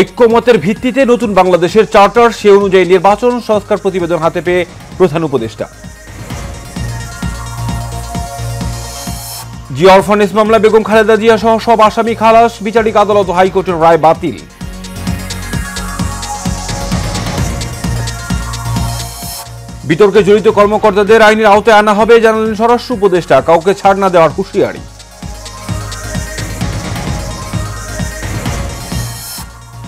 ঐক্যমতের ভিত্তিতে নতুন বাংলাদেশের চার্টার, সে অনুযায়ী নির্বাচন সংস্কার প্রতিবেদন হাতে পেয়ে প্রধান উপদেষ্টা। জিয়া অরফানেজ মামলা বেগম খালেদা জিয়া সহ সব আসামি খালাস, বিচারিক আদালত ও হাইকোর্টের রায় বাতিল। বিতর্কে জড়িত কর্মকর্তাদের আইনের আওতায় আনা হবে জানালেন স্বরাষ্ট্র উপদেষ্টা, কাউকে ছাড় না দেওয়ার হুঁশিয়ারি।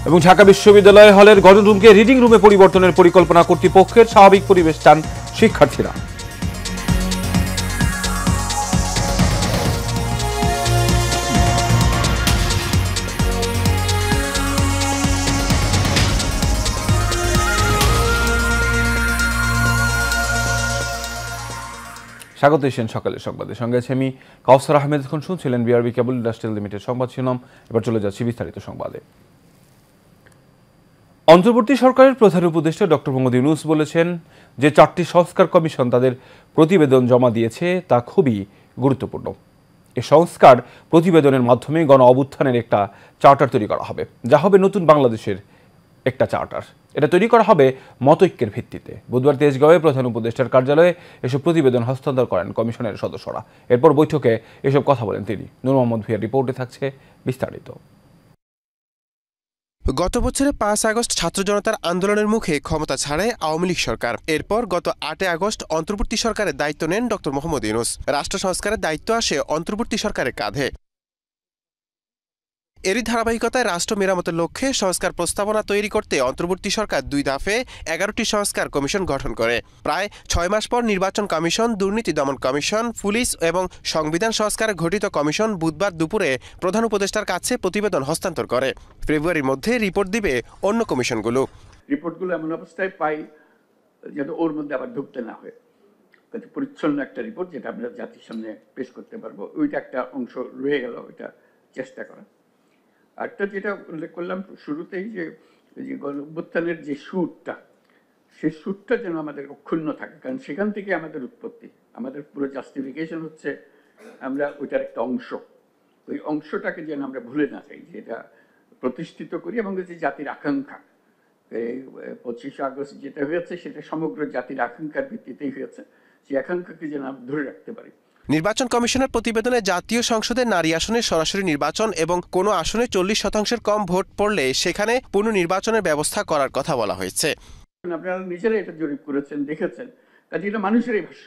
এবং ঢাকা বিশ্ববিদ্যালয় হলের গণরুমকে রিডিং রুমে পরিবর্তনের পরিকল্পনা কর্তৃপক্ষের, স্বাভাবিক পরিবেশ চান শিক্ষার্থীরা। স্বাগত এশিয়ান সকালের সংবাদের সঙ্গে আছে আমি কাউসার আহমেদ। এখন শুনছিলেন বিআরবি কেবল ইন্ডাস্ট্রিয়াল লিমিটেড সংবাদ শিরোনাম। এবার চলে যাচ্ছি বিস্তারিত সংবাদে। অন্তর্বর্তী সরকারের প্রধান উপদেষ্টা ডক্টর মোহাম্মদ ইউনূস বলেছেন যে 4টি সংস্কার কমিশন তাদের প্রতিবেদন জমা দিয়েছে তা খুবই গুরুত্বপূর্ণ। এই সংস্কার প্রতিবেদনের মাধ্যমে গণ অভ্যুত্থানের একটা চার্টার তৈরি করা হবে, যা হবে নতুন বাংলাদেশের একটা চার্টার। এটা তৈরি করা হবে মতৈক্যের ভিত্তিতে। বুধবার তেজগাঁওয়ে প্রধান উপদেষ্টার কার্যালয়ে এসব প্রতিবেদন হস্তান্তর করেন কমিশনের সদস্যরা। এরপর বৈঠকে এসব কথা বলেন তিনি। নূর মোহাম্মদ ভূঁইয়ার রিপোর্টে থাকছে বিস্তারিত। গত বছরে 5 আগস্ট ছাত্র জনতার আন্দোলনের মুখে ক্ষমতা ছাড়ে আওয়ামী লীগ সরকার। এরপর গত 8 আগস্ট অন্তর্বর্তী সরকারের দায়িত্ব নেন ডক্টর মোহাম্মদ ইউনূস। রাষ্ট্র সংস্কারের দায়িত্ব আসে অন্তর্বর্তী সরকারের কাঁধে। এরই ধারাবাহিকতায় রাষ্ট্র মেরামতের লক্ষ্যে সংস্কার প্রস্তাবনা তৈরি করতে অন্তর্বর্তী সরকার 2 দফায় 11টি সংস্কার কমিশন গঠন করে। প্রায় 6 মাস পর নির্বাচন কমিশন, দুর্নীতি দমন কমিশন, পুলিশ এবং সংবিধান সংস্কারে গঠিত কমিশন বুধবার দুপুরে প্রধান উপদেষ্টার কাছে প্রতিবেদন হস্তান্তর করে। ফেব্রুয়ারির মধ্যে রিপোর্ট দিবে অন্য কমিশনগুলো। রিপোর্টগুলো এমন অবস্থায় পাই যাতে ওর মধ্যে আবার ঢুকতে না হয়, পরিচ্ছন্ন একটা রিপোর্ট যেটা আমরা জাতির সামনে পেশ করতে পারবো। ওইটা একটা অংশ রয়ে গেল, ওইটা চেষ্টা করা। আরটা যেটা উল্লেখ করলাম শুরুতেই, যে গণঅভ্যুত্থানের যে সুরটা, সেই সুরটা যেন আমাদের অক্ষুণ্ণ থাকে, কারণ সেখান থেকে আমাদের উৎপত্তি, আমাদের পুরো জাস্টিফিকেশন হচ্ছে আমরা ওইটার একটা অংশ। ওই অংশটাকে যেন আমরা ভুলে না যাই, যে এটা প্রতিষ্ঠিত করি। এবং যে জাতির আকাঙ্ক্ষা, 25 আগস্ট যেটা হয়েছে সেটা সমগ্র জাতির আকাঙ্ক্ষার ভিত্তিতেই হয়েছে, সেই আকাঙ্ক্ষাকে যেন আমরা ধরে রাখতে পারি। নির্বাচন কমিশনের প্রতিবেদনে জাতীয় সংসদে নারী আসনে সরাসরি নির্বাচন এবং কোনো আসনে 40% কম ভোট পড়লে সেখানে পুনর্নির্বাচনের ব্যবস্থা করার কথা বলা হয়েছে। আপনারা নিজেরাই এটা জরিপ করেছেন, দেখেছেন, কাজে এটা মানুষেরই ভাষ্য।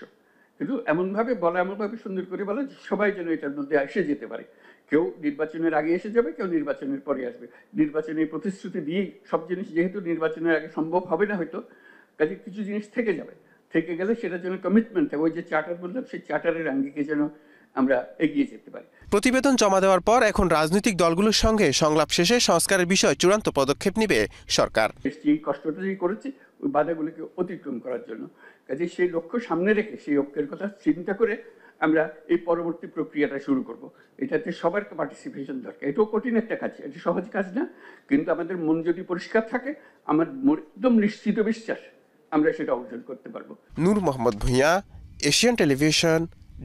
কিন্তু এমনভাবে বলা, এমনভাবে সুন্দর করে বলা যে সবাই যেন এটার মধ্যে এসে যেতে পারে। কেউ নির্বাচনের আগে এসে যাবে, কেউ নির্বাচনের পরে আসবে। নির্বাচনের প্রতিশ্রুতি দিয়েই সব জিনিস, যেহেতু নির্বাচনের আগে সম্ভব হবে না হয়তো, কাজে কিছু জিনিস থেকে যাবে। থেকে গেলে সেটার জন্য কমিটমেন্ট থাকে। ওই যে চার্টার বললাম, সেই চার্টারের আঙ্গিকে যেন আমরা এগিয়ে যেতে পারি। প্রতিবেদন জমা দেওয়ার পর এখন রাজনৈতিক দলগুলোর সঙ্গে সংলাপ শেষে সংস্কারের বিষয়ে চূড়ান্ত পদক্ষেপ নেবে সরকার। এই কষ্টটা যে করেছি ওই বাধাগুলিকে অতিক্রম করার জন্য, কাজে সেই লক্ষ্য সামনে রেখে, সেই লক্ষ্যের কথা চিন্তা করে আমরা এই পরবর্তী প্রক্রিয়াটা শুরু করব। এটাতে সবার পার্টিসিপেশন দরকার। এটাও কঠিন একটা কাজ, এটা সহজ কাজ না, কিন্তু আমাদের মন যদি পরিষ্কার থাকে, আমার একদম নিশ্চিত বিশ্বাস আমরা সেটা অর্জন করতে পারবো। Noor Mohammad Bhuiyan, Asian television,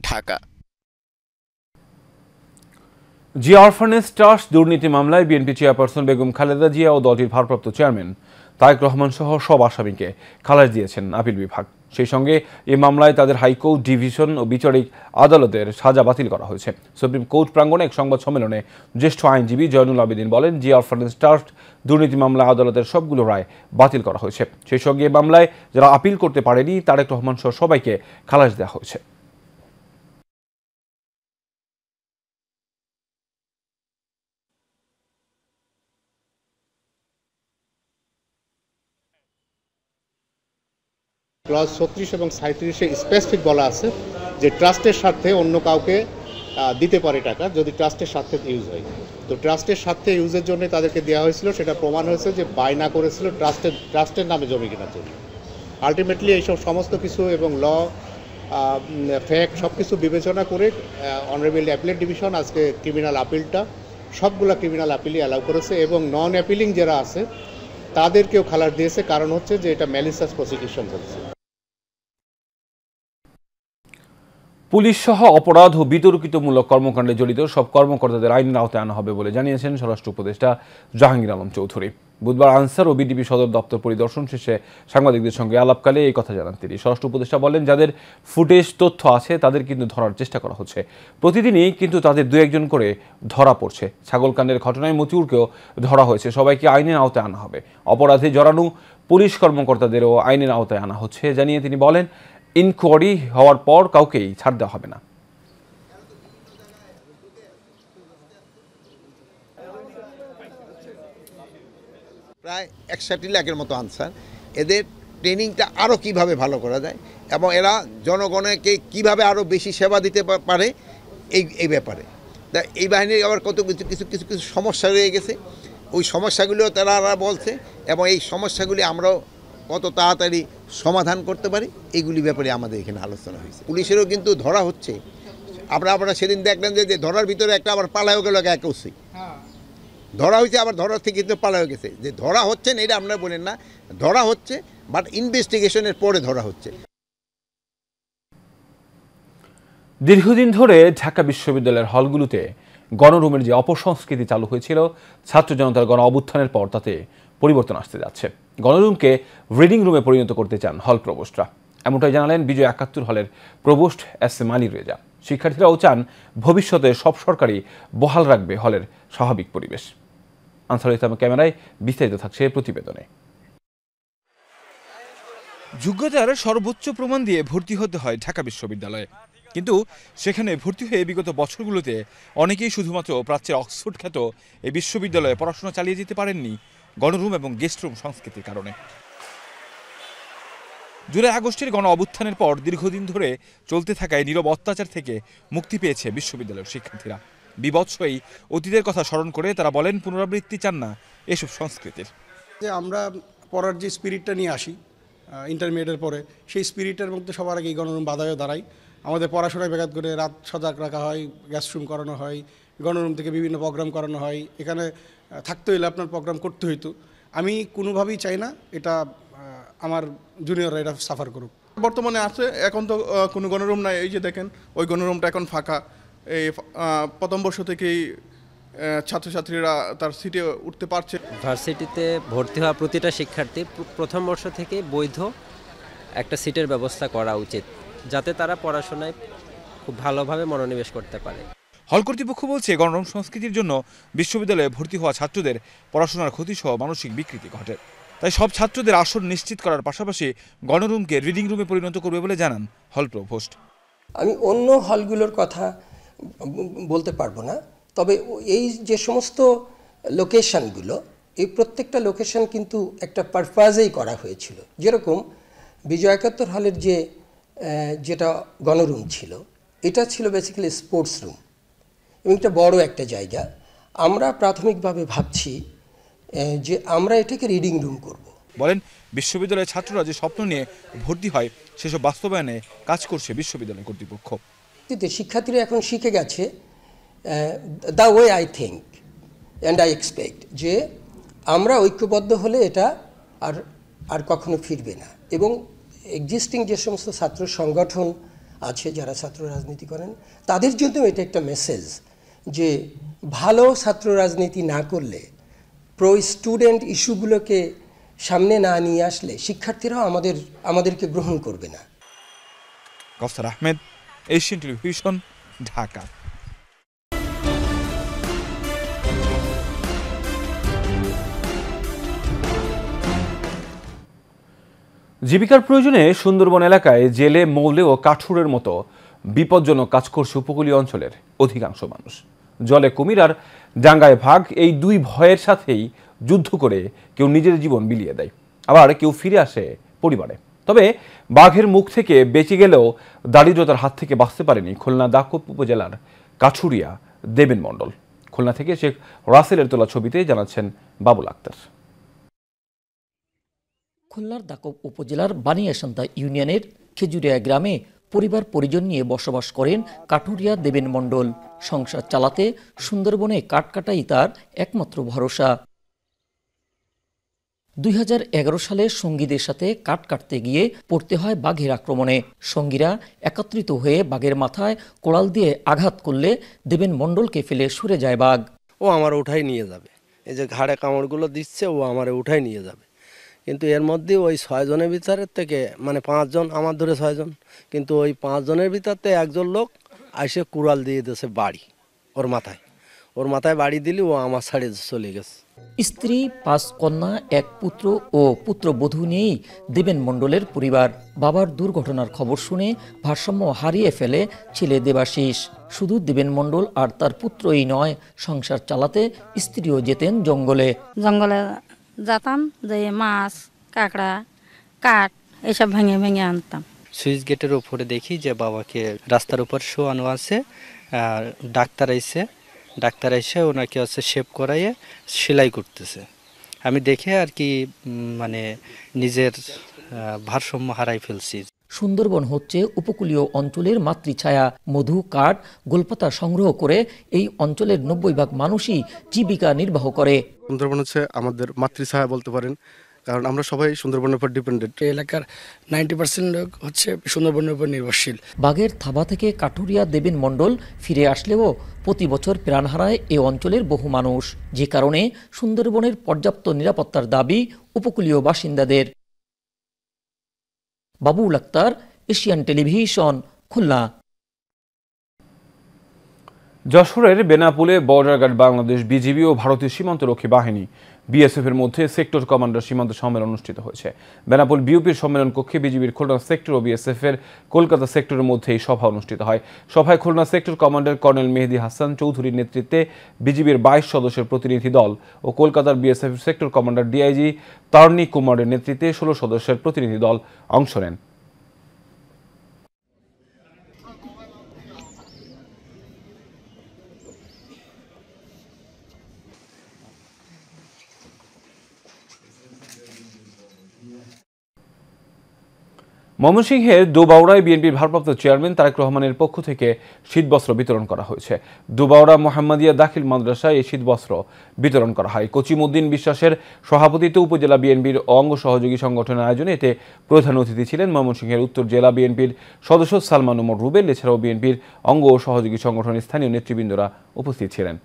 Dhaka. Zia orphanage trust দুর্নীতি মামলায় বিএনপি চেয়ারপারসন বেগম খালেদা জিয়া ও দলটির ভারপ্রাপ্ত চেয়ারম্যান তারেক রহমান সহ সব আসামিকে খালাস দিয়েছেন আপিল বিভাগ। সেই সঙ্গে এই মামলায় তাদের হাইকোর্ট, ডিভিশন ও বিচারিক আদালতের সাজা বাতিল করা হয়েছে। সুপ্রিম কোর্ট প্রাঙ্গণে এক সংবাদ সম্মেলনে জ্যেষ্ঠ আইনজীবী জয়নুল আবেদিন বলেন, জিয়া অরফানেজ ট্রাস্ট দুর্নীতি মামলায় আদালতের সবগুলো রায় বাতিল করা হয়েছে। সেই সঙ্গে এই মামলায় যারা আপিল করতে পারেনি তারেক রহমান সহ সবাইকে খালাস দেওয়া হয়েছে। ক্লজ 36 এবং 37-এ স্পেসিফিক বলা আছে যে ট্রাস্টের স্বার্থে অন্য কাউকে দিতে পারে টাকা, যদি ট্রাস্টের স্বার্থে ইউজ হয়। তো ট্রাস্টের স্বার্থে ইউজের জন্য তাদেরকে দেওয়া হয়েছিল, সেটা প্রমাণ হয়েছে যে বায়না করেছিল ট্রাস্টের নামে জমি কেনার জন্য। আলটিমেটলি এইসব সমস্ত কিছু এবং ল ফ্যাক্ট সব কিছু বিবেচনা করে অনারেবল অ্যাপিলেট ডিভিশন আজকে ক্রিমিনাল আপিলটা, সবগুলো ক্রিমিনাল আপিলই অ্যালাউ করেছে এবং নন অ্যাপিলিং যারা আছে তাদেরকেও খালাস দিয়েছে। কারণ হচ্ছে যে এটা ম্যালিশিয়াস প্রসিকিউশন হচ্ছে। পুলিশ সহ অপরাধ ও বিতর্কিতমূলক কর্মকাণ্ডে জড়িত সব কর্মকর্তাদের আইনের আওতায় আনা হবে বলে জানিয়েছেন স্বরাষ্ট্র উপদেষ্টা জাহাঙ্গীর আলম চৌধুরী। বুধবার আনসার ও বিডিপি সদর দপ্তর পরিদর্শন শেষে সাংবাদিকদের সঙ্গে আলাপকালে এই কথা জানান তিনি। স্বরাষ্ট্র উপদেষ্টা বলেন, যাদের ফুটেজ তথ্য আছে তাদের কিন্তু ধরার চেষ্টা করা হচ্ছে। প্রতিদিনই কিন্তু তাদের দু একজন করে ধরা পড়ছে। ছাগলকাণ্ডের ঘটনায় মতিউরকেও ধরা হয়েছে। সবাইকে আইনের আওতায় আনা হবে। অপরাধে জড়ানো পুলিশ কর্মকর্তাদেরও আইনের আওতায় আনা হচ্ছে জানিয়ে তিনি বলেন, ইনকোয়ারি হওয়ার পর কাউকেই ছাড় দেওয়া হবে না। প্রায় 61 লাখের মতো আনসার, এদের ট্রেনিংটা আরও কিভাবে ভালো করা যায় এবং এরা জনগণকে কিভাবে আরও বেশি সেবা দিতে পারে এই ব্যাপারে। তা এই বাহিনীর আবার কত কিছু সমস্যা রয়ে গেছে, ওই সমস্যাগুলিও তারা বলছে এবং এই সমস্যাগুলি আমরাও কত তাড়াতাড়ি সমাধান করতে পারি এইগুলি ব্যাপারে আমাদের এখানে আলোচনা হয়েছে। পুলিশেরও কিন্তু ধরা হচ্ছে। আপনারা সেদিন দেখলেন যে ধরার ভিতরে একটা আবার পালায়ও গেল এক ওসি, ধরা হয়েছে, আবার ধরার থেকে কিন্তু পালায়ও গেছে। যে ধরা হচ্ছে না এটা আপনারা বলেন না, ধরা হচ্ছে, বাট ইনভেস্টিগেশনের পরে ধরা হচ্ছে। দীর্ঘদিন ধরে ঢাকা বিশ্ববিদ্যালয়ের হলগুলোতে গণরুমের যে অপসংস্কৃতি চালু হয়েছিল ছাত্র জনতার গণ অভ্যুত্থানের পর, তাতে পরিবর্তন আসতে যাচ্ছে। গণরুমকে রিডিং রুমে পরিণত করতে চান হল প্রভোস্টরা। এমনটাই জানালেন বিজয় 71 হলের প্রভোস্ট এস.এম. আলী রেজা। শিক্ষার্থীরাও চান ভবিষ্যতে সব সরকারই বহাল রাখবে হলের স্বাভাবিক পরিবেশ। আনসারুল ইসলামের ক্যামেরায় বিস্তারিত থাকছে প্রতিবেদনে। যোগ্যতার সর্বোচ্চ প্রমাণ দিয়ে ভর্তি হতে হয় ঢাকা বিশ্ববিদ্যালয়ে, কিন্তু সেখানে ভর্তি হয়ে বিগত বছরগুলোতে অনেকেই শুধুমাত্র প্রাচ্যের অক্সফোর্ড খ্যাত এই বিশ্ববিদ্যালয়ে পড়াশোনা চালিয়ে যেতে পারেননি গণরুম এবং গেস্ট রুম সংস্কৃতির কারণে। জুলাই আগস্টের গণ অভ্যুত্থানের পর দীর্ঘদিন ধরে চলতে থাকায় নীরব অত্যাচার থেকে মুক্তি পেয়েছে বিশ্ববিদ্যালয়ের শিক্ষার্থীরা। বিভৎস এই অতীতের কথা স্মরণ করে তারা বলেন, পুনরাবৃত্তি চান না এসব সংস্কৃতির। যে আমরা পড়ার যে স্পিরিটটা নিয়ে আসি ইন্টারমিডিয়েটের পরে, সেই স্পিরিটের মধ্যে সবার আগে এই গণরুম বাধায় দাঁড়ায়। আমাদের পড়াশোনায় ব্যাঘাত করে রাত সজাগ রাখা হয়, গ্যাস্টরুম করানো হয়, গণরুম থেকে বিভিন্ন প্রোগ্রাম করানো হয়। এখানে থাকতে হইলে আপনার প্রোগ্রাম করতে হইতো। আমি কোনোভাবেই চাই না এটা আমার জুনিয়ররা এটা সাফার করুক। বর্তমানে আছে, এখন তো কোনো গণরুম নাই। এই যে দেখেন, ওই গণরুমটা এখন ফাঁকা। এই প্রথম বর্ষ থেকেই ছাত্রছাত্রীরা তার সিটে উঠতে পারছে। ভার্সিটিতে ভর্তি হওয়া প্রতিটা শিক্ষার্থী প্রথম বর্ষ থেকে বৈধ একটা সিটের ব্যবস্থা করা উচিত, যাতে তারা পড়াশোনায় খুব ভালোভাবে মনোনিবেশ করতে পারে। হল কর্তৃপক্ষ বলছে, গণরুম সংস্কৃতির জন্য বিশ্ববিদ্যালয়ে ভর্তি হওয়া ছাত্রদের পড়াশোনার ক্ষতিসহ মানসিক বিকৃতি ঘটে। তাই সব ছাত্রদের আসন নিশ্চিত করার পাশাপাশি গণরুমকে রিডিং রুমে পরিণত করবে বলে জানান হল প্রভোস্ট। আমি অন্য হলগুলোর কথা বলতে পারবো না, তবে এই যে সমস্ত লোকেশনগুলো, এই প্রত্যেকটা লোকেশন কিন্তু একটা পারপাজেই করা হয়েছিল। যেরকম বিজয় 71 হলের যেটা গণরুম ছিল, এটা ছিল বেসিক্যালি স্পোর্টস রুম এবং এটা বড় একটা জায়গা। আমরা প্রাথমিকভাবে ভাবছি যে আমরা এটাকে রিডিং রুম করব। বলেন, বিশ্ববিদ্যালয়ের ছাত্ররা যে স্বপ্ন নিয়ে ভর্তি হয় সেসব বাস্তবায়নে কাজ করছে বিশ্ববিদ্যালয় কর্তৃপক্ষ। শিক্ষার্থীরা এখন শিখে গেছে the way I think and I expect, যে আমরা ঐক্যবদ্ধ হলে এটা আর কখনো ফিরবে না। এবং এক্সিস্টিং যে সমস্ত ছাত্র সংগঠন আছে যারা ছাত্র রাজনীতি করেন, তাদের জন্য এটা একটা মেসেজ যে ভালো ছাত্র রাজনীতি না করলে, প্রো স্টুডেন্ট ইস্যুগুলোকে সামনে না নিয়ে আসলে শিক্ষার্থীরাও আমাদেরকে গ্রহণ করবে না। কাউসার আহমেদ, এশিয়ান টেলিভিশন, ঢাকা। জীবিকার প্রয়োজনে সুন্দরবন এলাকায় জেলে, মৌলে ও কাঠুরের মতো বিপজ্জনক কাজ করছে উপকূলীয় অঞ্চলের অধিকাংশ মানুষ। জলে কুমির আর ডাঙ্গায় ভাগ, এই দুই ভয়ের সাথেই যুদ্ধ করে কেউ নিজের জীবন বিলিয়ে দেয়, আবার কেউ ফিরে আসে পরিবারে। তবে বাঘের মুখ থেকে বেঁচে গেলেও দারিদ্রতার হাত থেকে বাঁচতে পারেনি খুলনা দাকোপ উপজেলার কাঠুরিয়া দেবেন মণ্ডল। খুলনা থেকে শেখ রাসেলের তোলা ছবিতে জানাচ্ছেন বাবুল আক্তার। খুলনার দাকোপ উপজেলার বানিয়াসন্তা ইউনিয়নের খেজুরিয়া গ্রামে পরিবার পরিজন নিয়ে বসবাস করেন কাঠুরিয়া দেবেন মণ্ডল। সংসার চালাতে সুন্দরবনে কাঠ কাটাই তার একমাত্র ভরসা। 2011 সালে সঙ্গীদের সাথে কাঠ কাটতে গিয়ে পড়তে হয় বাঘের আক্রমণে। সঙ্গীরা একত্রিত হয়ে বাঘের মাথায় কোড়াল দিয়ে আঘাত করলে দেবেন মণ্ডলকে ফেলে সরে যায় বাঘ। ও আমার ওঠাই নিয়ে যাবে, এই যে ঘাড়ে কামড়গুলো দিচ্ছে ও আমারে উঠাই নিয়ে যাবে, কিন্তু এর মধ্যে ওই 6 জনের ভিতরের থেকে মানে 5 জন, আমার ধরে 6 জন, কিন্তু ওই 5 জনের ভিতরতে একজন লোক এসে কুড়াল দিয়ে দিয়েছে বাড়ি ওর মাথায় বাড়ি দিলে ও আমার ছাড়ে চলে গেছে। স্ত্রী, 5 কন্যা, 1 পুত্র ও পুত্রবধূ নিয়েই দেবেন মণ্ডলের পরিবার। বাবার দুর্ঘটনার খবর শুনে ভারসাম্য হারিয়ে ফেলে ছেলে দেবাশিস। শুধু দেবেন মণ্ডল আর তার পুত্রই নয়, সংসার চালাতে স্ত্রীও যেতেন জঙ্গলে। জঙ্গলে যেতাম, যে মাছ, কাঁকড়া, কাঠ এসব ভেঙে ভেঙে আনতাম। সুইচ গেটের উপরে দেখি যে বাবাকে রাস্তার উপর শোয়ানো আছে, ডাক্তার এসে ওনাকে হচ্ছে শেপ করাইয়ে সেলাই করতেছে। আমি দেখে আর কি মানে নিজের ভারসাম্য হারাই ফেলছি। সুন্দরবন হচ্ছে উপকূলীয় অঞ্চলের মাতৃছায়া। মধু, কাঠ, গোলপাতা সংগ্রহ করে এই অঞ্চলের 90% মানুষই জীবিকা নির্বাহ করে। সুন্দরবন হচ্ছে আমাদের মাতৃছায়া বলতে পারেন, কারণ আমরা সবাই সুন্দরবনের উপর ডিপেন্ডেন্ট। এলাকার 90% লোক হচ্ছে সুন্দরবনের উপর নির্ভরশীল। বাঘের থাবা থেকে কাঠুরিয়া দেবেন মণ্ডল ফিরে আসলেও প্রতি বছর প্রাণ হারায় এ অঞ্চলের বহু মানুষ, যে কারণে সুন্দরবনের পর্যাপ্ত নিরাপত্তার দাবি উপকূলীয় বাসিন্দাদের। Babul Akhtar, Asian television, Khulna. যশোরের বেনাপোলে বর্ডার গার্ড বাংলাদেশ, বিজিবি ও ভারতীয় সীমান্তরক্ষী বাহিনী বিএসএফ এর মধ্যে সেক্টর কমান্ডার সীমান্ত সম্মেলন অনুষ্ঠিত হয়েছে। বেনাপোল বিউপির সম্মেলন কক্ষে বিজিবির খুলনা সেক্টর ও বিএসএফ এর কলকাতা সেক্টরের মধ্যে এই সভা অনুষ্ঠিত হয়। সভায় খুলনা সেক্টর কমান্ডার কর্নেল মেহেদী হাসান চৌধুরীর নেতৃত্বে বিজিবির 22 সদস্যের প্রতিনিধি দল ও কলকাতার বিএসএফ সেক্টর কমান্ডার ডিআইজি তারণী কুমারের নেতৃত্বে 16 সদস্যের প্রতিনিধি দল অংশ নেন। ময়মনসিংহের দুবাউড়ায় বিএনপির ভারপ্রাপ্ত চেয়ারম্যান তারেক রহমানের পক্ষ থেকে শীতবস্ত্র বিতরণ করা হয়েছে। দুবাউড়া মোহাম্মদিয়া দাখিল মাদ্রাসায় এই শীতবস্ত্র বিতরণ করা হয়। কচিমউদ্দিন বিশ্বাসের সভাপতিত্বে উপজেলা বিএনপির অঙ্গ সহযোগী সংগঠনের আয়োজনে এতে প্রধান অতিথি ছিলেন ময়মনসিংহের উত্তর জেলা বিএনপির সদস্য সালমান ওমর রুবেল। এছাড়াও বিএনপির অঙ্গ ও সহযোগী সংগঠনের স্থানীয় নেতৃবৃন্দরা উপস্থিত ছিলেন।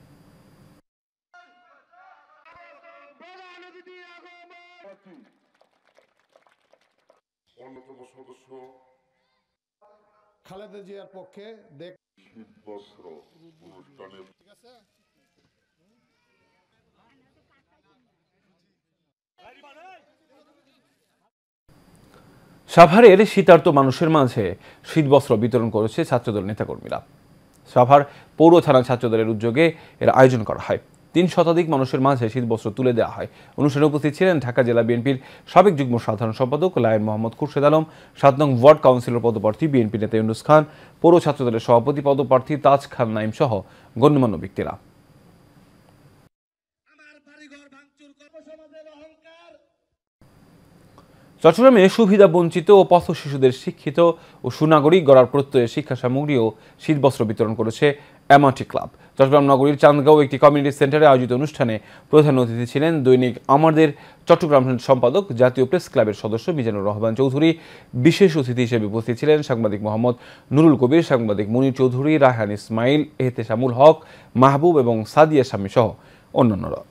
খালেদা জিয়ার পক্ষে সাভারের শীতার্ত মানুষের মাঝে শীতবস্ত্র বিতরণ করেছে ছাত্রদল নেতাকর্মীরা। সাভার পৌর থানা ছাত্রদলের উদ্যোগে এর আয়োজন করা হয়। 3 শতাধিক মানুষের মাঝে শীতবস্ত্র তুলে দেওয়া হয়। অনুষ্ঠানে উপস্থিত ছিলেন ঢাকা জেলা বিএনপির সাবেক যুগ্ম সাধারণ সম্পাদক লায়ন মোহাম্মদ খুরশেদ আলম, 7 নং ওয়ার্ড কাউন্সিলর পদপ্রার্থী বিএনপি নেতা ইউনুস খান, পৌর ছাত্রদলের সভাপতি পদপ্রার্থী তাজ খান নাইম সহ গণ্যমান্য ব্যক্তিরা। চট্টগ্রামে সুবিধা বঞ্চিত ও পথ শিশুদের শিক্ষিত ও সুনাগরিক গড়ার প্রত্যয়ে শিক্ষা সামগ্রী ও শীতবস্ত্র বিতরণ করেছে এমআরটি ক্লাব। চট্টগ্রাম নগরীর চান্দগাঁও একটি কমিউনিটি সেন্টারে আয়োজিত অনুষ্ঠানে প্রধান অতিথি ছিলেন দৈনিক আমাদের চট্টগ্রাম সম্পাদক, জাতীয় প্রেস ক্লাবের সদস্য মিজানুর রহমান চৌধুরী। বিশেষ অতিথি হিসেবে উপস্থিত ছিলেন সাংবাদিক মোহাম্মদ নুরুল কবির, সাংবাদিক মুনির চৌধুরী, রায়হান ইসমাইল, এহতেশামুল হক, মাহবুব এবং সাদিয়া শামী সহ অন্যান্যরা।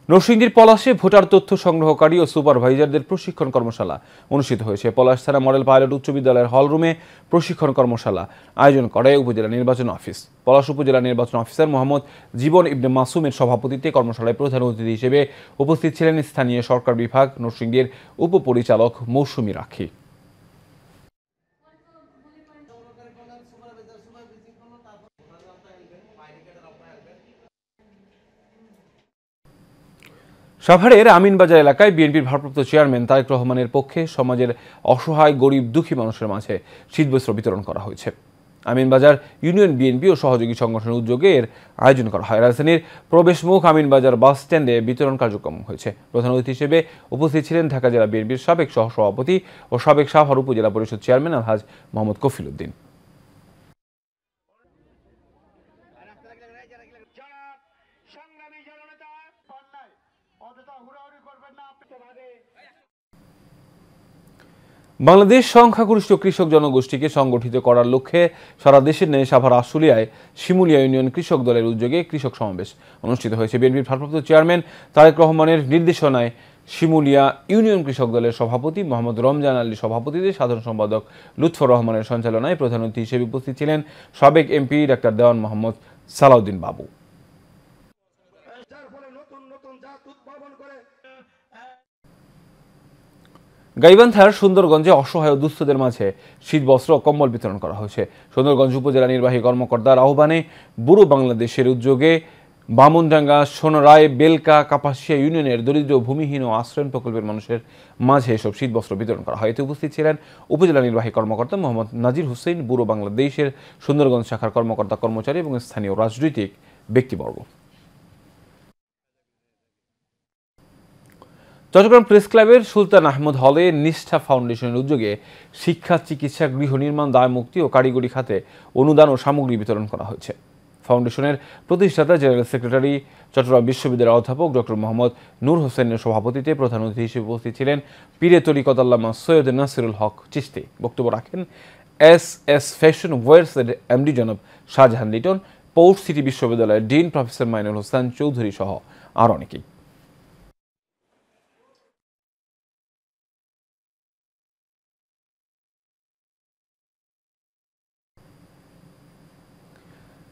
নরসিংদীর পলাশে ভোটার তথ্য সংগ্রহকারী ও সুপারভাইজারদের প্রশিক্ষণ কর্মশালা অনুষ্ঠিত হয়েছে। পলাশ থানা মডেল পাইলট উচ্চ বিদ্যালয়ের হলরুমে প্রশিক্ষণ কর্মশালা আয়োজন করে উপজেলা নির্বাচন অফিস। পলাশ উপজেলা নির্বাচন অফিসার মোহাম্মদ জীবন ইবনে মাসুমের সভাপতিত্বে কর্মশালায় প্রধান অতিথি হিসেবে উপস্থিত ছিলেন স্থানীয় সরকার বিভাগ নরসিংদীর উপপরিচালক মৌসুমী রাখি। সাভারের আমিনবাজার এলাকায় বিএনপির ভারপ্রাপ্ত চেয়ারম্যান তারেক রহমানের পক্ষে সমাজের অসহায় গরিব দুঃখী মানুষের মাঝে শীতবস্ত্র বিতরণ করা হয়েছে। আমিনবাজার ইউনিয়ন বিএনপি ও সহযোগী সংগঠনের উদ্যোগে এর আয়োজন করা হয়। রাজধানীর প্রবেশমুখ আমিনবাজার বাস স্ট্যান্ডে বিতরণ কার্যক্রম হয়েছে। প্রধান অতিথি হিসেবে উপস্থিত ছিলেন ঢাকা জেলা বিএনপির সাবেক সহসভাপতি ও সাবেক সাভার উপজেলা পরিষদ চেয়ারম্যান আলহাজ মোহাম্মদ কফিল উদ্দিন। বাংলাদেশ সংখ্যাগরিষ্ঠ কৃষক জনগোষ্ঠীকে সংগঠিত করার লক্ষ্যে সারা দেশের ন্যায় সাভার আশুলিয়ায় শিমুলিয়া ইউনিয়ন কৃষক দলের উদ্যোগে কৃষক সমাবেশ অনুষ্ঠিত হয়েছে। বিএনপির ভারপ্রাপ্ত চেয়ারম্যান তারেক রহমানের নির্দেশনায় শিমুলিয়া ইউনিয়ন কৃষক দলের সভাপতি মোহাম্মদ রমজান আলীর সভাপতিত্বে সাধারণ সম্পাদক লুৎফর রহমানের সঞ্চালনায় প্রধান অতিথি হিসেবে উপস্থিত ছিলেন সাবেক এমপি ডাক্তার দেওয়ান মোহাম্মদ সালাউদ্দিন বাবু। গাইবান্ধার সুন্দরগঞ্জে অসহায় ও দুস্থদের মাঝে শীতবস্ত্র ও কম্বল বিতরণ করা হয়েছে। সুন্দরগঞ্জ উপজেলা নির্বাহী কর্মকর্তার আহ্বানে বুড়ো বাংলাদেশের উদ্যোগে বামুনডাঙ্গা, সোনরায়, বেলকা, কাপাসিয়া ইউনিয়নের দরিদ্র, ভূমিহীন ও আশ্রয়ণ প্রকল্পের মানুষের মাঝে এসব শীতবস্ত্র বিতরণ করা হয়। এতে উপস্থিত ছিলেন উপজেলা নির্বাহী কর্মকর্তা মোহাম্মদ নাজির হোসেন, বুড়ো বাংলাদেশের সুন্দরগঞ্জ শাখার কর্মকর্তা কর্মচারী এবং স্থানীয় রাজনৈতিক ব্যক্তিবর্গ। চট্টগ্রাম প্রেস ক্লাবের সুলতান আহমদ হলে নিষ্ঠা ফাউন্ডেশনের উদ্যোগে শিক্ষা, চিকিৎসা, গৃহ নির্মাণ, দায় মুক্তি ও কারিগরি খাতে অনুদান ও সামগ্রী বিতরণ করা হয়েছে। ফাউন্ডেশনের প্রতিষ্ঠাতা জেনারেল সেক্রেটারি চট্টগ্রাম বিশ্ববিদ্যালয়ের অধ্যাপক ডক্টর মোহাম্মদ নূর হোসেনের সভাপতিত্বে প্রধান অতিথি হিসেবে উপস্থিত ছিলেন পীরে তরিকত আল্লামা সৈয়দ নাসিরুল হক চিশতি। বক্তব্য রাখেন এস ফ্যাশন ওয়ার্সের এমডি জনাব শাহজাহান লিটন, পোর্ট সিটি বিশ্ববিদ্যালয়ের ডিন প্রফেসর মাইনুল হোসেন চৌধুরী সহ আরও অনেকেই।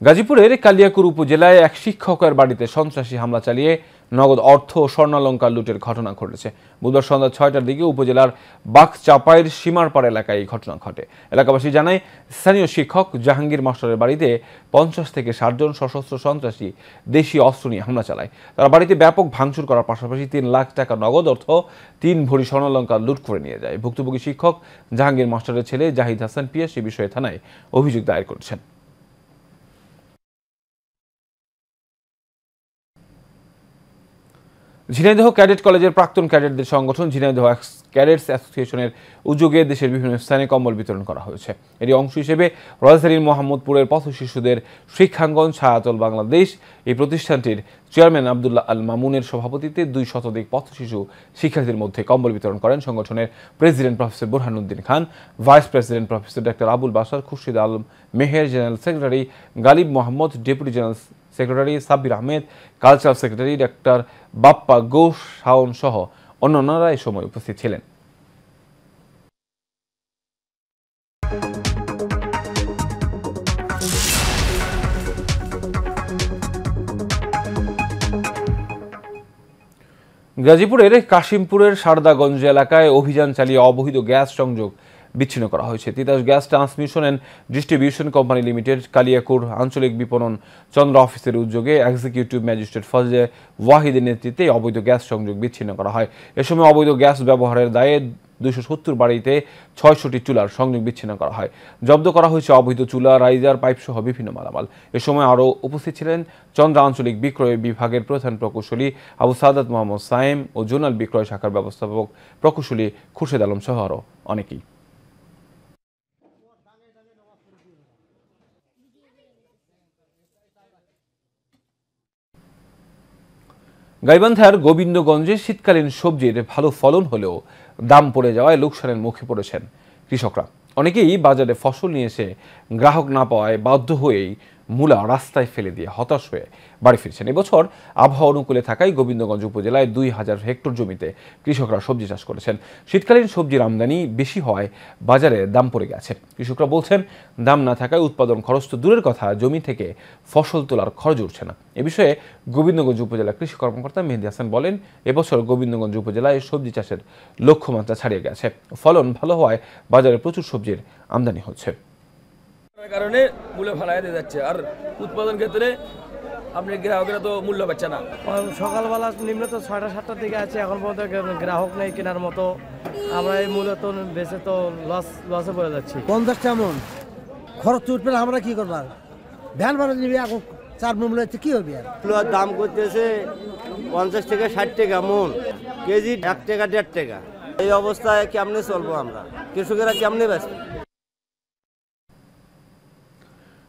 গাজীপুরের কালিয়াকুর উপজেলায় এক শিক্ষকের বাড়িতে সন্ত্রাসী হামলা চালিয়ে নগদ অর্থ ও স্বর্ণালঙ্কার লুটের ঘটনা ঘটেছে। বুধবার সন্ধ্যা ৬টার দিকে উপজেলার বাঘচাপাইয়ের সীমারপাড় এলাকায় এই ঘটনা ঘটে। এলাকাবাসী জানায়, স্থানীয় শিক্ষক জাহাঙ্গীর মাস্টারের বাড়িতে ৫০ থেকে ৬০ জন সশস্ত্র সন্ত্রাসী দেশীয় অস্ত্র নিয়ে হামলা চালায়। তারা বাড়িতে ব্যাপক ভাঙচুর করার পাশাপাশি ৩ লাখ টাকা নগদ অর্থ, ৩ ভরি স্বর্ণালঙ্কার লুট করে নিয়ে যায়। ভুক্তভোগী শিক্ষক জাহাঙ্গীর মাস্টারের ছেলে জাহিদ হাসান পিয়াস এ বিষয়ে থানায় অভিযোগ দায়ের করেছেন। ঝিনাইদহ ক্যাডেট কলেজের প্রাক্তন ক্যাডেটদের সংগঠন ঝিনাইদহ ক্যাডেটস অ্যাসোসিয়েশনের উদ্যোগে দেশের বিভিন্ন স্থানে কম্বল বিতরণ করা হয়েছে। এরই অংশ হিসেবে রাজধানীর মোহাম্মদপুরের পথ শিশুদের শিক্ষাঙ্গন ছায়াতল বাংলাদেশ এই প্রতিষ্ঠানটির চেয়ারম্যান আবদুল্লাহ আল মামুনের সভাপতিত্বে ২০০ শতাধিক পথ শিশু শিক্ষার্থীদের মধ্যে কম্বল বিতরণ করেন সংগঠনের president professor Burhanuddin Khan, vice president professor ডাক্তার Abul Basar, Khurshid Alam Meher, general secretary Galib Mohammad, deputy general secretary Sabbir Ahmed, cultural secretary ডাক্তার বাপ্পা ঘোষ শাওন সহ অন্যান্যরা এই সময় উপস্থিত ছিলেন। গাজীপুরের কাশিমপুরের সারদাগঞ্জ এলাকায় অভিযান চালিয়ে অবৈধ গ্যাস সংযোগ বিচ্ছিন্ন করা হয়েছে। Titas gas transmission and distribution company limited Kaliakair আঞ্চলিক বিপণন চন্দ্র অফিসের উদ্যোগে এক্সিকিউটিভ ম্যাজিস্ট্রেট ফজলে ওয়াহিদের নেতৃত্বে অবৈধ গ্যাস সংযোগ বিচ্ছিন্ন করা হয়। এ সময় অবৈধ গ্যাস ব্যবহারের দায়ে ২৭০ বাড়িতে ৬০০টি চুলার সংযোগ বিচ্ছিন্ন করা হয়। জব্দ করা হয়েছে অবৈধ চুলা, রাইজার, পাইপ সহ বিভিন্ন মালামাল। এ সময় আরও উপস্থিত ছিলেন চন্দ্র আঞ্চলিক বিক্রয় বিভাগের প্রধান প্রকৌশলী আবু সাদাত মোহাম্মদ সায়েম ও জোনাল বিক্রয় শাখার ব্যবস্থাপক প্রকৌশলী খুরশেদ আলম সহ আরও অনেকেই। গাইবান্ধার গোবিন্দগঞ্জে শীতকালীন সবজির ভালো ফলন হলেও দাম পড়ে যাওয়ায় লোকসানের মুখে পড়েছেন কৃষকরা। অনেকেই বাজারে ফসল নিয়ে এসে গ্রাহক না পাওয়ায় বাধ্য হয়েই মূলা রাস্তায় ফেলে দিয়ে হতাশ হয়ে বাড়ি ফিরছেন। এবছর আবহাওয়া অনুকূলে থাকায় গোবিন্দগঞ্জ উপজেলায় ২০০০ হেক্টর জমিতে কৃষকরা সবজি চাষ করেছেন। শীতকালীন সবজির আমদানি বেশি হওয়ায় বাজারে দাম পড়ে গেছে। কৃষকরা বলছেন, দাম না থাকায় উৎপাদন খরচ তো দূরের কথা, জমি থেকে ফসল তোলার খরচ উঠছে না। এ বিষয়ে গোবিন্দগঞ্জ উপজেলা কৃষি কর্মকর্তা মেহেদি হাসান বলেন, এবছর গোবিন্দগঞ্জ উপজেলায় সবজি চাষের লক্ষ্যমাত্রা ছাড়িয়ে গেছে। ফলন ভালো হওয়ায় বাজারে প্রচুর সবজির আমদানি হচ্ছে। কারণে মূল্য ফালাই দিয়ে যাচ্ছে, আর উৎপাদন ক্ষেত্রে আপনি গ্রাহকরা তো মূল্য পাচ্ছে না। সকালবেলা নিম্ন তো ৬টা-৭টার দিকে আছে, এখন পর্যন্ত গ্রাহক নেই কেনার মতো। আমরা এই মূল্য তো বেশি তো লসে পড়ে যাচ্ছি। ৫০টা মন খরচ উঠবে না, আমরা কি করবো? ভ্যান ভাড়া নিবি, এখন ৪ মূল্য হচ্ছে কি হবে? মূল্যর দাম করতেছে ৫০ থেকে ৬০ টাকা মন, কেজি ১ টাকা ১.৫ টাকা। এই অবস্থায় কেমনে চলবো আমরা? কৃষকেরা কেমনে ব্যস্ত?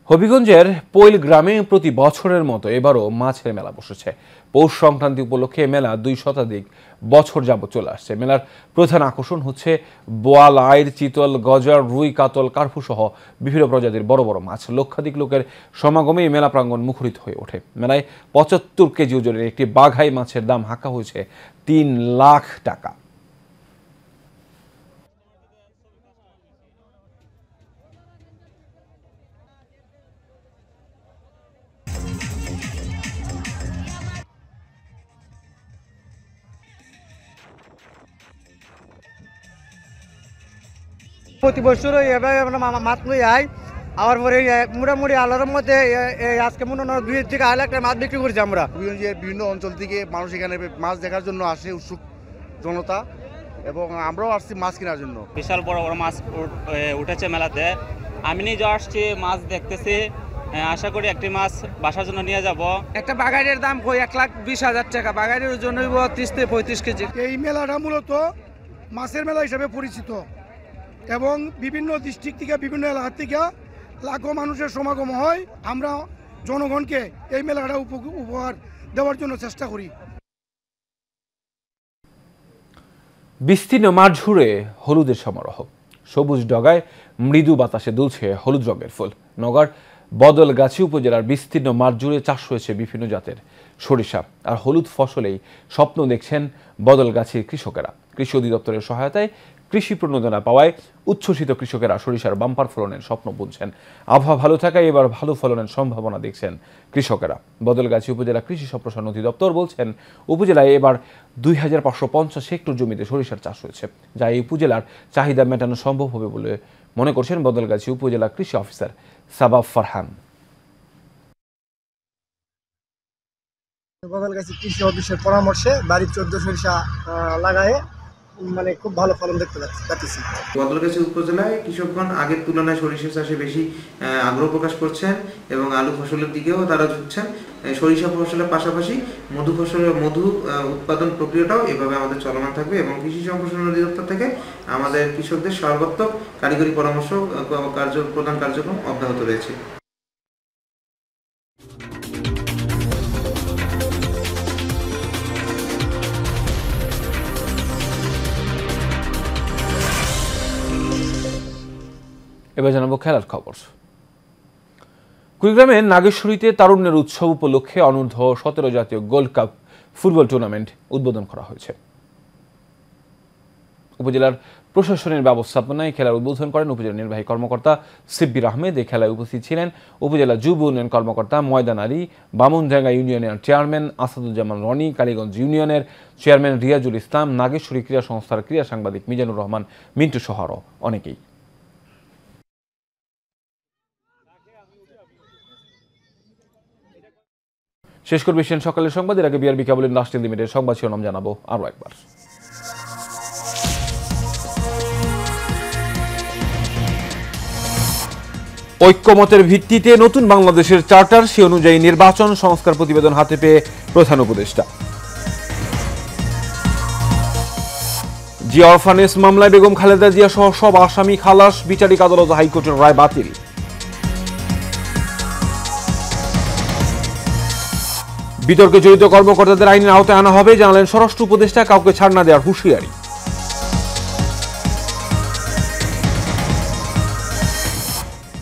হবিগঞ্জের পৈল গ্রামে প্রতি বছরের মতো এবারও মাছের মেলা বসেছে। পৌষ সংক্রান্তি উপলক্ষে মেলা 2 শতাধিক বছর যাবত চলে আসছে। মেলার প্রধান আকর্ষণ হচ্ছে বোয়াল, আইড়, চিতল, গজার, রুই, কাতল, কার্পু সহ বিভিন্ন প্রজাতির বড় বড় মাছ। লক্ষাধিক লোকের সমাগমে মেলা প্রাঙ্গণ মুখরিত হয়ে ওঠে। মেলায় 75 কেজি ওজনের একটি বাঘাই মাছের দাম হাঁকা হয়েছে 3 লাখ টাকা। প্রতি বছর এভাবে আমরা মাছ নিয়ে যাই। আবার পরে মোটামুটি আলাদার মধ্যে আজকে মনে হয় 2 থেকে 2.5 লাখ টাকা মাছ বিক্রি করছি আমরা। বিভিন্ন অঞ্চল থেকে মানুষ এখানে মাছ দেখার জন্য আসে, উৎসুক জনতা, এবং আমরাও আসছি মাছ কেনার জন্য। বিশাল বড় বড় মাছ উঠেছে মেলাতে। আমি নিজে আসছি, মাছ দেখতেছি। আশা করি একটি মাছ বাসার জন্য নিয়ে যাব। একটা বাগাইয়ের দাম 1,20,000 টাকা। বাগাইয়ের ওজন হইব 30 থেকে 35 কেজি। এই মেলাটা মূলত মাছের মেলা হিসাবে পরিচিত এবং বিভিন্ন ডিস্ট্রিক্ট থেকে বিভিন্ন এলাকা থেকে লাখো মানুষের সমাগম হয়। আমরা জনগণকে এই মেলাটা উপহার দেওয়ার জন্য চেষ্টা করি। বিস্তীর্ণ মাঠ জুড়ে হলুদের সমারোহ। সবুজ ডগায় মৃদু বাতাসে দুলছে হলুদ রঙের ফুল। নগর বদলগাছি উপজেলার বিস্তীর্ণ মাঠ জুড়ে চাষ হয়েছে বিভিন্ন জাতের সরিষা আর হলুদ ফসলেই স্বপ্ন দেখছেন বদলগাছির কৃষকেরা। কৃষি অধিদপ্তরের সহায়তায় কৃষি প্রণোদনা পাওয়ায় উচ্ছ্বসিত কৃষকেরা সরিষার বাম্পার ফলনের স্বপ্ন বুনছেন। আবহাওয়া ভালো থাকায় এবার ভালো ফলনের সম্ভাবনা দেখছেন কৃষকেরা। বদলগাছি উপজেলা কৃষি সম্প্রসারণ অধিদপ্তর বলছেন, উপজেলায় এবার 2550 হেক্টর জমিতে সরিষার চাষ হয়েছে, যা এই উপজেলার চাহিদা মেটানো সম্ভব হবে বলে মনে করছেন বদলগাছি উপজেলা কৃষি অফিসার সাবাব ফারহান। বদলগাছি কৃষি অফিসের পরামর্শে বাড়ির 14 সরিষা লাগায়ে মানে খুব ভালো ফলন দেখতে পাচ্ছি। বদলগাছি উপজেলায় কৃষকগণ আগের তুলনায় সরিষা চাষে বেশি আগ্রহ প্রকাশ করছেন এবং আলু ফসলের দিকেও তারা ঝুঁকছেন। সরিষা ফসলের পাশাপাশি মধু উৎপাদন প্রক্রিয়াটাও এভাবে আমাদের চলমান থাকবে এবং কৃষি সম্প্রসারণ অধিদপ্তর থেকে আমাদের কৃষকদের সর্বাত্মক কারিগরি পরামর্শ প্রদান কার্যক্রম অব্যাহত রয়েছে। এবার জানাবো খেলার খবর। কুড়িগ্রামের নাগেশ্বরীতে তারুণ্যের উৎসব উপলক্ষে অনূর্ধ্ব 17 জাতীয় গোল্ড কাপ ফুটবল টুর্নামেন্ট উদ্বোধন করা হয়েছে। উপজেলার প্রশাসনের ব্যবস্থাপনায় খেলার উদ্বোধন করেন উপজেলা নির্বাহী কর্মকর্তা সিব্বির আহমেদ। এই খেলায় উপস্থিত ছিলেন উপজেলা যুব উন্নয়ন কর্মকর্তা ময়দান আলী, বামুনডাঙ্গা ইউনিয়নের চেয়ারম্যান আসাদুজ্জামান রনি, কালীগঞ্জ ইউনিয়নের চেয়ারম্যান রিয়াজুল ইসলাম, নাগেশ্বরী ক্রীড়া সংস্থার ক্রীড়া সাংবাদিক মিজানুর রহমান মিন্টু সহ আরও অনেকেই। শেষ করবে সকালের সংবাদের আগে বিআরবি কেবল ইন্ডাস্ট্রি লিমিটেড সংবাদ শিরোনাম জানাবো আরও একবার। ঐক্যমতের ভিত্তিতে নতুন বাংলাদেশের চার্টার, সে অনুযায়ী নির্বাচন সংস্কার প্রতিবেদন হাতে পেয়ে প্রধান উপদেষ্টা। জিয়া অরফানেস মামলায় বেগম খালেদা জিয়া সহ সব আসামি খালাস, বিচারিক আদালত হাইকোর্টের রায় বাতিল। বিতর্কে জড়িত কর্মকর্তাদের আইনের আওতায় আনা হবে, জানালেন স্বরাষ্ট্র উপদেষ্টা। কাউকে ছাড় না দেওয়ার হুঁশিয়ারি।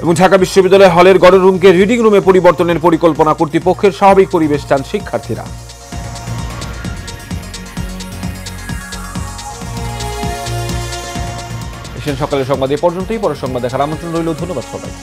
এবং ঢাকা বিশ্ববিদ্যালয় হলের গণরুমকে রিডিং রুমে পরিবর্তনের পরিকল্পনা কর্তৃপক্ষের, স্বাভাবিক পরিবেশ চান শিক্ষার্থীরা। সকালের সংবাদ এ পর্যন্তই। পরের সংবাদ দেখার আমন্ত্রণ রইল। ধন্যবাদ সবাই।